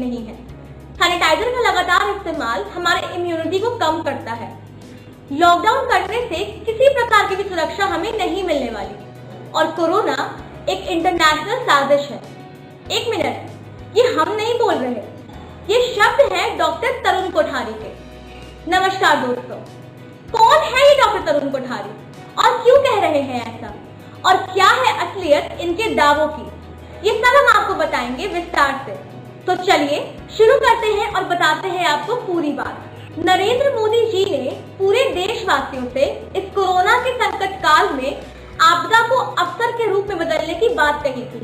नहीं है। सैनिटाइजर का लगातार इस्तेमाल हमारे इम्यूनिटी को कम करता है। लॉकडाउन करने से किसी प्रकार की भी सुरक्षा हमें नहीं मिलने वाली और कोरोना एक इंटरनेशनल साजिश है। एक मिनट, ये हम नहीं बोल रहे, ये शब्द है डॉक्टर तरुण कोठारी के। नमस्कार दोस्तों, कौन है ये डॉक्टर तरुण कोठारी और क्यों कह रहे हैं ऐसा, और क्या है असलियत इनके दावों की, ये सब हम आपको बताएंगे विस्तार से। तो चलिए शुरू करते हैं और बताते हैं आपको पूरी बात। नरेंद्र मोदी जी ने पूरे देशवासियों से इस कोरोना के संकट काल में आपदा को अवसर के रूप में बदलने की बात कही थी,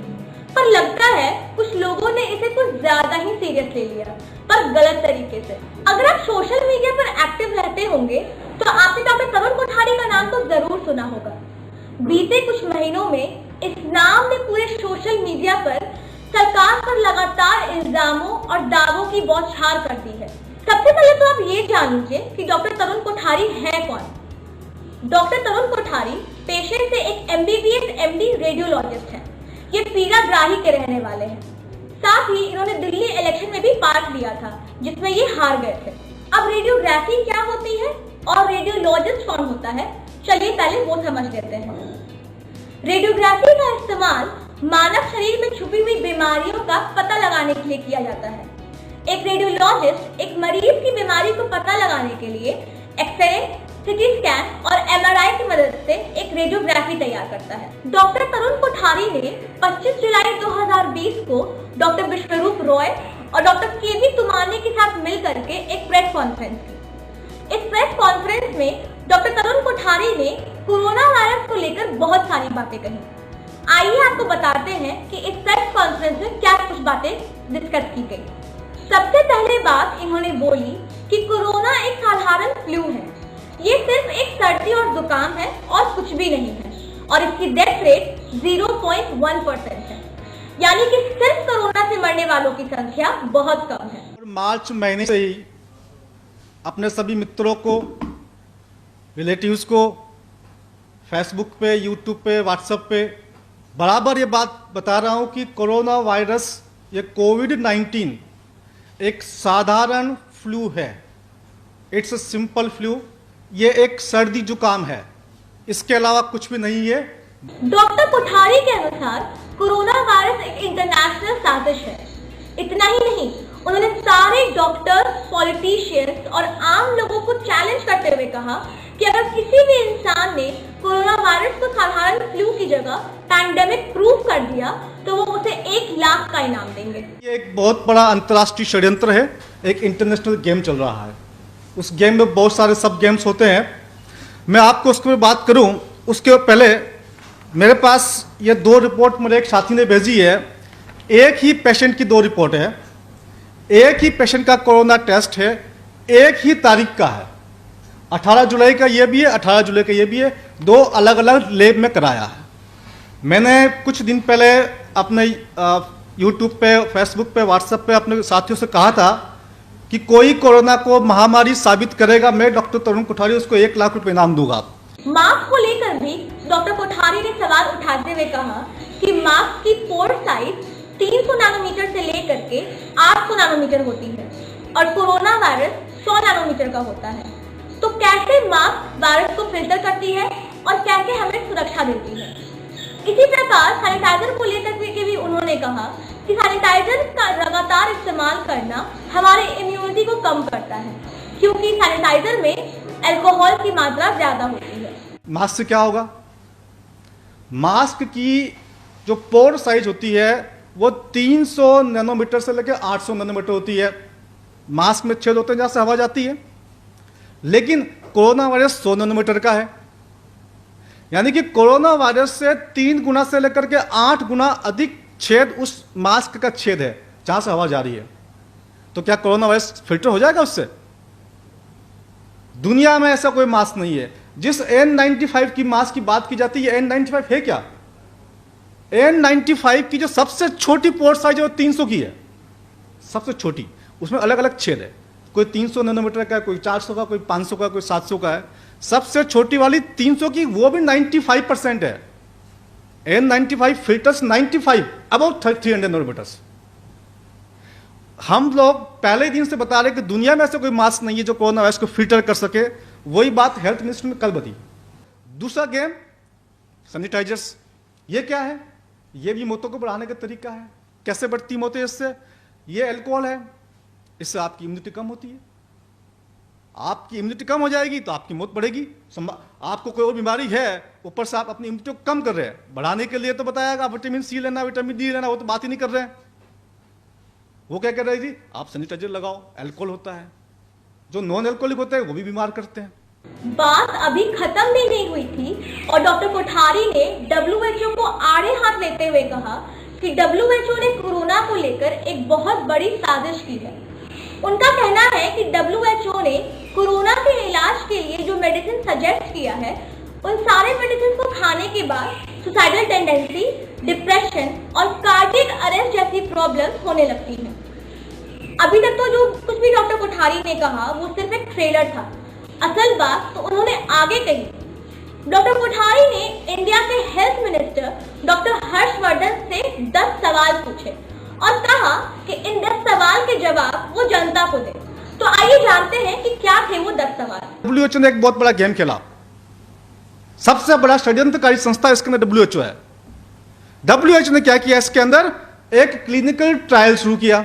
पर लगता है कुछ लोगों ने इसे कुछ ज्यादा ही सीरियस ले लिया, पर गलत तरीके से। अगर आप सोशल मीडिया पर एक्टिव रहते होंगे तो आपने डॉक्टर तरुण कोठारी का नाम तो जरूर सुना होगा। बीते कुछ महीनों में इस नाम ने पूरे सोशल मीडिया पर सरकार पर लगातार इल्जामों और दावों की बौछार कर दी है। सबसे पहले तो आप ये जान लीजिए कि डॉक्टर तरुण कोठारी है कौन। डॉक्टर तरुण कोठारी पेशे से एक MBBS MD रेडियोलॉजिस्ट है। ये पीड़ाग्राही के रहने वाले हैं। साथ ही इन्होंने दिल्ली इलेक्शन में भी पार्ट लिया था, जिसमें ये हार गए थे। अब रेडियोग्राफी क्या होती है और रेडियोलॉजिस्ट कौन होता है, चलिए पहले वो समझ लेते हैं। रेडियोग्राफी का इस्तेमाल मानव शरीर में छुपी हुई बीमारियों का पता लगाने के लिए किया जाता है। एक रेडियोलॉजिस्ट एक मरीज की बीमारी को पता लगाने के लिए एक्सरे, CT स्कैन और MRI की मदद से एक रेडियोग्राफी तैयार करता है। डॉक्टर तरुण कोठारी ने 25 जुलाई 2020 को डॉक्टर विश्वरूप रॉय और डॉक्टर KV तुमाने के साथ मिलकर के एक प्रेस कॉन्फ्रेंस की। इस प्रेस कॉन्फ्रेंस में डॉक्टर तरुण कोठारी ने कोरोना वायरस को लेकर बहुत सारी बातें कही। आइए आपको बताते हैं कि इस प्रेस कॉन्फ्रेंस में क्या कुछ बातें डिस्कस की गई। सबसे पहले बात इन्होंने बोली कि कोरोना एक साधारण फ्लू है, ये सिर्फ एक सर्दी और जुकाम है और कुछ भी नहीं है, और इसकी डेथ रेट 0.1% है, यानी कि सिर्फ कोरोना से मरने वालों की संख्या बहुत कम है। मार्च महीने से ही अपने सभी मित्रों को, रिलेटिव्स को फेसबुक पे, यूट्यूब पे, व्हाट्सएप पे बराबर ये बात बता रहा हूँ कि कोरोना वायरस, ये कोविड-19 एक साधारण फ्लू है। इट्स अ सिंपल फ्लू, ये एक सर्दी जुकाम है, इसके अलावा कुछ भी नहीं है। डॉक्टर कोठारी के अनुसार कोरोना वायरस एक इंटरनेशनल साजिश है। इतना ही नहीं, उन्होंने सारे डॉक्टर्स, पॉलिटिशियंस और आम लोगों को चैलेंज करते हुए कहा कि अगर किसी भी इंसान ने कोरोना वायरस को साधारण फ्लू की जगह पैंडेमिक प्रूफ कर दिया तो वो उसे 1 लाख का इनाम देंगे। ये एक बहुत बड़ा अंतर्राष्ट्रीय षड्यंत्र है, एक इंटरनेशनल गेम चल रहा है। उस गेम में बहुत सारे सब गेम्स होते हैं। मैं आपको उसके बारे बात करूं, उसके पहले मेरे पास ये 2 रिपोर्ट मेरे एक साथी ने भेजी है। एक ही पेशेंट की 2 रिपोर्ट है, एक ही पेशेंट का कोरोना टेस्ट है, एक ही तारीख का है। 18 जुलाई का ये भी है, 18 जुलाई का ये भी है, 2 अलग अलग लैब में कराया है। मैंने कुछ दिन पहले अपने यूट्यूब पे, फेसबुक पे, व्हाट्सएप पे अपने साथियों से कहा था कि कोई कोरोना को महामारी साबित करेगा, मैं डॉक्टर तरुण कोठारी उसको 1 लाख रुपए इनाम दूंगा। मास्क को लेकर भी डॉक्टर कोठारी ने सवाल उठाते हुए कहा कि मास्क की पोर साइज 300 नैनोमीटर से लेकर के 800 नैनोमीटर होती है और कोरोना वायरस 100 नैनोमीटर का होता है। तो कैसे मास्क वायरस को फिल्टर करती है और कैसे हमें सुरक्षा देती है। इसी प्रकार सैनिटाइजर को लेकर के भी उन्होंने कहा कि सैनिटाइजर का लगातार इस्तेमाल करना हमारे इम्यूनिटी को कम करता है, क्योंकि सैनिटाइजर में अल्कोहल की मात्रा ज्यादा होती है। मास्क से क्या होगा? मास्क की जो पोर साइज होती है वो 300 नैनोमीटर से लेकर 800 नैनोमीटर होती है। मास्क में छेद होते हैं जहां से हवा जाती है, लेकिन कोरोना वायरस 100 नैनोमीटर का है, यानी कि कोरोना वायरस से 3 गुना से लेकर के 8 गुना अधिक छेद उस मास्क का छेद है जहां से हवा जा रही है। तो क्या कोरोना वायरस फिल्टर हो जाएगा उससे? दुनिया में ऐसा कोई मास्क नहीं है। जिस N95 की मास्क की बात की जाती है, N95 है क्या? N95 की जो सबसे छोटी पोर साइज है वो 300 की है, सबसे छोटी। उसमें अलग अलग छेद है, कोई 300 नैनोमीटर का है, कोई 400 का, कोई 500 का, कोई 700 का है। सबसे छोटी वाली 300 की, वो भी 95% है। N95 filters 95 about 300 nanometres. हम लोग पहले दिन से बता रहे कि दुनिया में ऐसा कोई मास्क नहीं है जो कोरोना वायरस को फिल्टर कर सके। वही बात हेल्थ मिनिस्टर ने कल बता। दूसरा गेम सैनिटाइजर्स, ये क्या है? ये भी मौतों को बढ़ाने का तरीका है। कैसे बढ़ती मौतें इससे? ये अल्कोहल है, इससे आपकी इम्यूनिटी कम होती है। आपकी इम्यूनिटी कम हो जाएगी तो आपकी मौत बढ़ेगी। आपको कोई और बीमारी है, ऊपर से आप अपनी इम्यूनिटी को कम कर रहे हैं। बढ़ाने के लिए तो बताया विटामिन सी लेना, विटामिन डी लेना, वो तो बात ही नहीं कर रहे हैं। वो क्या कर रही थी? आप सैनिटाइजर लगाओ, अल्कोहल होता है, जो नॉन अल्कोहलिक होते हैं वो भी बीमार करते हैं। बात अभी खत्म भी नहीं हुई थी और डॉक्टर कोठारी ने WHO को आड़े हाथ लेते हुए कहा कि WHO ने कोरोना को लेकर एक बहुत बड़ी साजिश की है। उनका कहना है कि WHO ने कोरोना के इलाज के लिए जो मेडिसिन सजेस्ट किया है, उन सारे मेडिसिन को खाने के बाद सुसाइडल टेंडेंसी, डिप्रेशन और कार्डियक अरेस्ट जैसी प्रॉब्लम्स होने लगती हैं। अभी तक तो जो कुछ भी डॉक्टर कोठारी ने कहा वो सिर्फ एक ट्रेलर था। असल बात तो उन्होंने आगे कही। डॉक्टर कोठारी ने इंडिया के हेल्थ मिनिस्टर डॉक्टर हर्षवर्धन से 10 सवाल पूछे और कहा कि इन 10 सवाल के जवाब वो जनता को दे। तो आइए जानते हैं कि क्या थे वो 10 सवाल। WHO ने एक बहुत बड़ा गेम खेला। सबसे बड़ा षड्यंत्रकारी संस्था इसके अंदर WHO है। WHO ने क्या किया? इसके अंदर एक क्लिनिकल ट्रायल शुरू किया।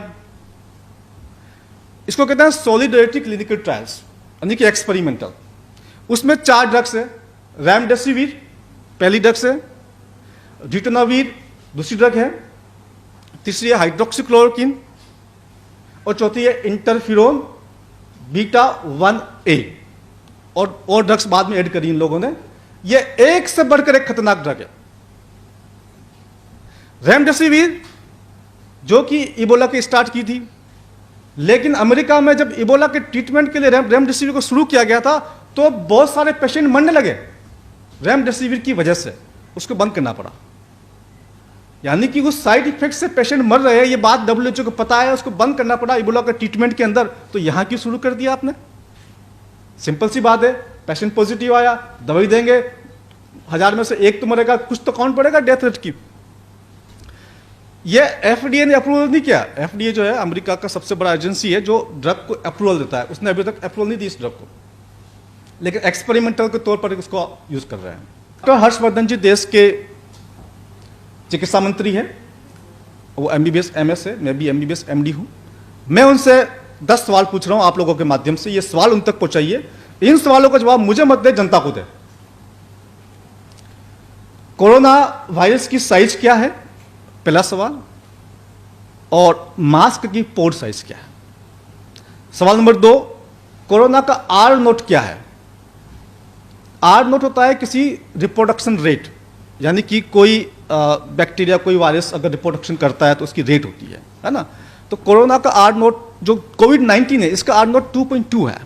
इसको कहते हैं सॉलिडरिटी क्लिनिकल ट्रायल्स, यानी कि एक्सपेरिमेंटल। उसमें 4 ड्रग्स है। रेमडेसिविर पहली ड्रग्स है, रिटोनाविर दूसरी ड्रग है, तीसरी है हाइड्रोक्सीक्लोरोक्विन और चौथी है इंटरफेरोन बीटा 1A। और ड्रग्स बाद में ऐड करी इन लोगों ने। ये एक से बढ़कर एक खतरनाक ड्रग है। रेमडेसिविर जो कि इबोला की स्टार्ट की थी, लेकिन अमेरिका में जब इबोला के ट्रीटमेंट के लिए रेमडेसिविर को शुरू किया गया था तो बहुत सारे पेशेंट मरने लगे रेमडेसिविर की वजह से। उसको बंद करना पड़ा। यानी कि उस साइड इफेक्ट से पेशेंट मर रहे हैं, ये बात WHO को पता है, उसको बंद करना पड़ा इबोला के ट्रीटमेंट के अंदर। तो यहां क्यों शुरू कर दिया आपने? सिंपल सी बात है, पेशेंट पॉजिटिव आया, दवाई देंगे, 1000 में से एक तो मरेगा, कुछ तो काउंट पड़ेगा डेथ रेट की। ये FDA ने अप्रूवल नहीं किया। FDA जो है अमेरिका का सबसे बड़ा एजेंसी है जो ड्रग को अप्रूवल देता है, उसने अभी तक अप्रूवल नहीं दी इस ड्रग को, लेकिन एक्सपेरिमेंटल के तौर पर उसको यूज कर रहे हैं। डॉक्टर हर्षवर्धन जी देश के चिकित्सा मंत्री है, वो MBBS MS है, मैं भी MBBS MD हूं। मैं उनसे 10 सवाल पूछ रहा हूं आप लोगों के माध्यम से। ये सवाल उन तक पहुंचाइए। इन सवालों का जवाब मुझे मत दे, जनता को दे। कोरोना वायरस की साइज क्या है? पहला सवाल। और मास्क की पोर्ट साइज क्या है? सवाल नंबर 2, कोरोना का R नोट क्या है? R नोट होता है किसी रिप्रोडक्शन रेट, यानी कि कोई बैक्टीरिया, कोई वायरस अगर रिप्रोडक्शन करता है तो उसकी रेट होती है ना। तो कोरोना का R नोट, जो कोविड-19 है, इसका R नोट 2.2 है।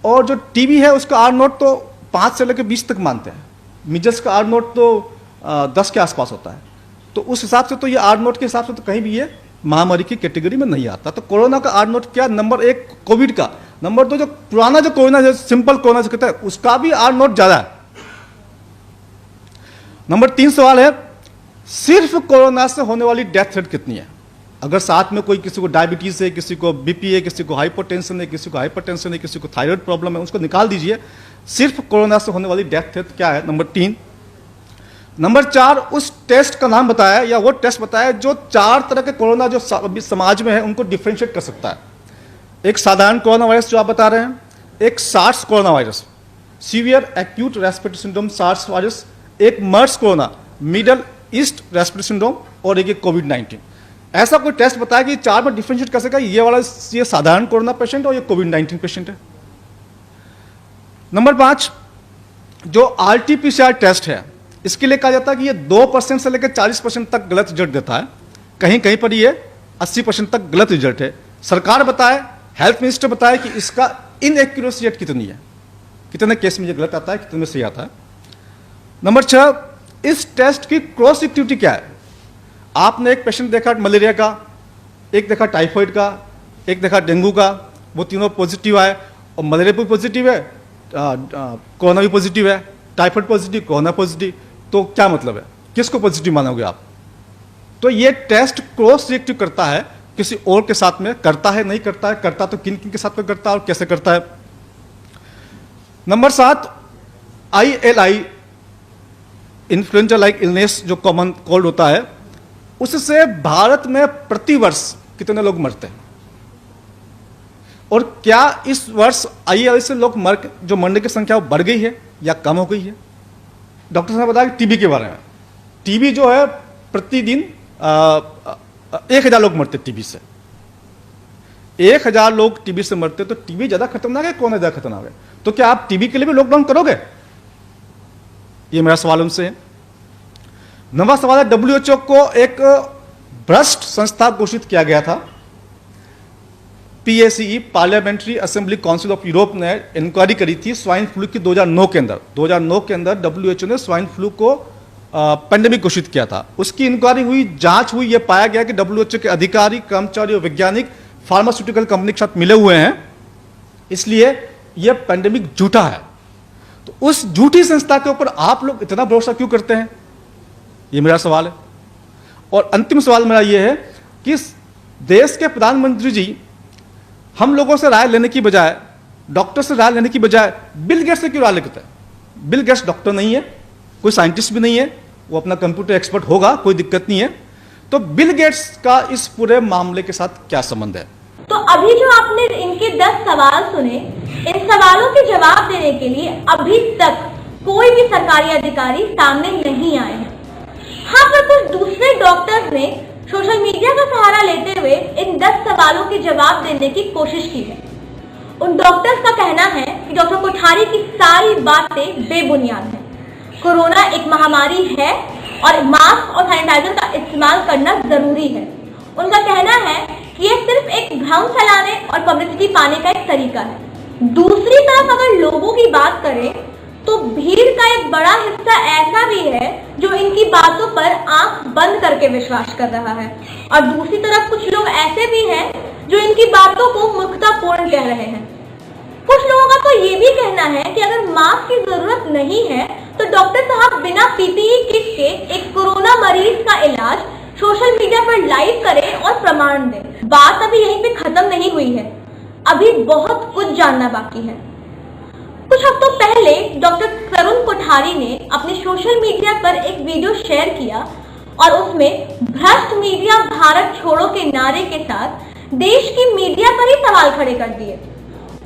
और जो TB है उसका R नोट तो 5 से लेकर 20 तक मानते हैं। मिजल्स का R नोट तो 10 के आसपास होता है। तो उस हिसाब से तो ये R नोट के हिसाब से तो कहीं भी ये महामारी की कैटेगरी में नहीं आता। तो कोरोना का R नोट क्या? नंबर 1 कोविड का, नंबर 2 जो पुराना जो कोरोना, जो सिंपल कोरोना से कहता है, उसका भी R नोट ज्यादा है। नंबर 3 सवाल है, सिर्फ कोरोना से होने वाली डेथ रेट कितनी है? अगर साथ में कोई, किसी को डायबिटीज है, किसी को BP है, किसी को हाइपोटेंशन है, किसी को हाइपरटेंशन है, किसी को थायराइड प्रॉब्लम है, उसको निकाल दीजिए। सिर्फ कोरोना से होने वाली डेथ रेट क्या है? नंबर 3। नंबर 4, उस टेस्ट का नाम बताया या वो टेस्ट बताया जो 4 तरह के कोरोना जो अभी समाज में है उनको डिफ्रेंशिएट कर सकता है। एक साधारण कोरोना वायरस जो आप बता रहे हैं, एक SARS corona virus, severe acute respiratory syndrome SARS virus, एक MERS corona, middle east respiratory syndrome, और एक कोविड-19। ऐसा कोई टेस्ट बताया कि 4 में डिफ्रेंशिएट कर सकेगा, ये वाला ये साधारण कोरोना पेशेंट और ये कोविड-19 पेशेंट है। नंबर 5, जो RT-PCR टेस्ट है, इसके लिए कहा जाता है कि ये 2% से लेकर 40% तक गलत रिजल्ट देता है। कहीं कहीं पर ये 80% तक गलत रिजल्ट है। सरकार बताए, हेल्थ मिनिस्टर बताए कि इसका इनएक्यूरेसी रेट कितनी है, कितने केस में ये गलत आता है, कितने में सही आता है। नंबर 6, इस टेस्ट की क्रॉस एक्टिविटी क्या है? आपने एक पेशेंट देखा मलेरिया का, एक देखा टाइफाइड का, एक देखा डेंगू का, वो तीनों पॉजिटिव आए, और मलेरिया भी पॉजिटिव है, कोरोना भी पॉजिटिव है, टाइफाइड पॉजिटिव, कोरोना पॉजिटिव। तो क्या मतलब है? किसको पॉजिटिव मानोगे आप? तो ये टेस्ट क्रॉस रिएक्टिव करता है किसी और के साथ में करता है, नहीं करता है, करता तो किन किन के साथ में करता है और कैसे करता है। Number 7, ILI influenza like illness जो कॉमन कोल्ड होता है, उससे भारत में प्रतिवर्ष कितने लोग मरते हैं और क्या इस वर्ष ILI से लोग जो मरने की संख्या बढ़ गई है या कम हो गई है। डॉक्टर साहब बताया कि टीबी के बारे में, टीबी जो है प्रतिदिन 1000 लोग मरते टीबी से, 1000 लोग टीबी से मरते, तो टीबी ज्यादा खतरनाक है, कौन है ज्यादा खतरनाक है? तो क्या आप टीबी के लिए भी लॉकडाउन करोगे? ये मेरा सवाल उनसे है। नवा सवाल है, WHO को एक भ्रष्ट संस्था घोषित किया गया था। PACE parliamentary assembly council of Europe ने इंक्वायरी करी थी स्वाइन फ्लू की 2009 के अंदर। 2009 के अंदर WHO ने स्वाइन फ्लू को पेंडेमिक घोषित किया था। उसकी इंक्वायरी हुई, जांच हुई, यह पाया गया कि WHO के अधिकारी, कर्मचारी और वैज्ञानिक फार्मास्यूटिकल कंपनी के साथ मिले हुए हैं, इसलिए यह पेंडेमिक झूठा है। तो उस झूठी संस्था के ऊपर आप लोग इतना भरोसा क्यों करते हैं? यह मेरा सवाल है। और अंतिम सवाल मेरा यह है कि देश के प्रधानमंत्री जी हम लोगों से राय लेने की बजाय, डॉक्टर से राय लेने की बजाय बिल गेट्स से क्यों राय लेते हैं? बिल गेट्स डॉक्टर नहीं है, कोई साइंटिस्ट भी नहीं है, वो अपना कंप्यूटर एक्सपर्ट होगा, कोई दिक्कत नहीं है। तो बिल गेट्स का इस पूरे मामले के साथ क्या संबंध है? तो अभी जो आपने इनके 10 सवाल सुने, इन सवालों के जवाब देने के लिए अभी तक कोई भी सरकारी अधिकारी सामने नहीं आए हैं। हाँ, पर कुछ दूसरे डॉक्टर्स ने सोशल मीडिया का सहारा लेते हुए इन 10 सवालों के जवाब देने की कोशिश की है। उन डॉक्टर्स का कहना है कि डॉक्टर कोठारी की सारी बातें बेबुनियाद हैं। कोरोना एक महामारी है और मास्क और सैनिटाइजर का इस्तेमाल करना जरूरी है। उनका कहना है कि यह सिर्फ एक भ्रम फैलाने और पब्लिसिटी पाने का एक तरीका है। दूसरी तरफ अगर लोगों की बात करें तो भीड़ का एक बड़ा हिस्सा ऐसा भी है जो इनकी बातों पर आंख बंद करके विश्वास कर रहा है, और दूसरी तरफ कुछ लोग ऐसे भी हैं जो इनकी बातों को मूर्खतापूर्ण कह रहे हैं। कुछ लोगों का तो ये भी कहना है कि अगर मास्क की जरूरत नहीं है तो डॉक्टर साहब बिना PPE किट के एक कोरोना मरीज का इलाज सोशल मीडिया पर लाइव करें और प्रमाण दें। बात अभी यहीं पे खत्म नहीं हुई है, अभी बहुत कुछ जानना बाकी है। कुछ हफ्तों पहले डॉक्टर तरुण कोठारी ने अपने सोशल मीडिया पर एक वीडियो शेयर किया और उसमें भ्रष्ट मीडिया भारत छोड़ो के नारे के साथ देश की मीडिया पर ही सवाल खड़े कर दिए।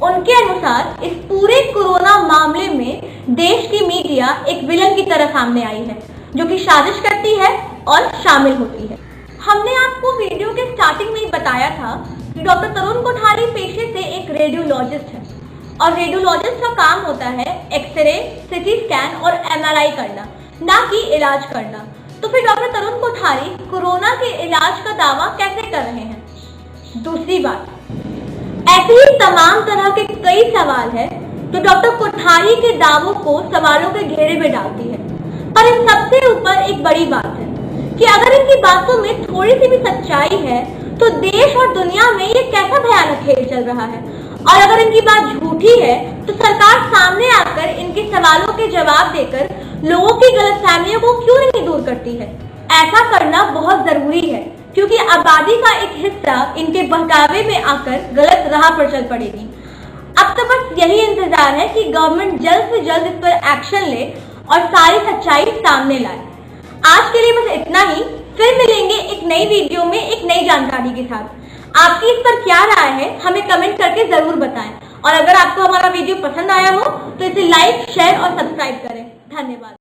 उनके अनुसार इस पूरे कोरोना मामले में देश की मीडिया एक विलन की तरह सामने आई है, जो कि साजिश करती है और शामिल होती है। हमने आपको वीडियो के स्टार्टिंग में ही बताया था कि डॉक्टर तरुण कोठारी पेशे से एक रेडियोलॉजिस्ट है और रेडियोलॉजिस्ट का काम होता है एक्सरे, CT स्कैन और MRI करना, ना कि इलाज करना। तो फिर डॉक्टर तरुण कोठारी कोरोना के इलाज का दावा कैसे कर रहे हैं? दूसरी बात, ऐसे ही तमाम तरह के कई सवाल है जो डॉक्टर कोठारी के दावों को सवालों के घेरे में डालती है। पर इन सबसे ऊपर एक बड़ी बात है कि अगर इनकी बातों में थोड़ी सी भी सच्चाई है तो देश और दुनिया में ये कैसा भयानक खेल चल रहा है, और अगर इनकी बात झूठी है तो सरकार सामने आकर इनके सवालों के जवाब देकर लोगों की गलतफहमियों को क्यों नहीं दूर करती है? ऐसा करना बहुत जरूरी है, क्योंकि आबादी का एक हिस्सा इनके बहकावे में आकर गलत राह पर चल पड़ेगी। अब तो बस यही इंतजार है कि गवर्नमेंट जल्द से जल्द इस पर एक्शन ले और सारी सच्चाई सामने लाए। आज के लिए बस इतना ही, फिर मिलेंगे एक नई वीडियो में एक नई जानकारी के साथ। आपकी इस पर क्या राय है हमें कमेंट करके जरूर बताएं, और अगर आपको हमारा वीडियो पसंद आया हो तो इसे लाइक, शेयर और सब्सक्राइब करें। धन्यवाद।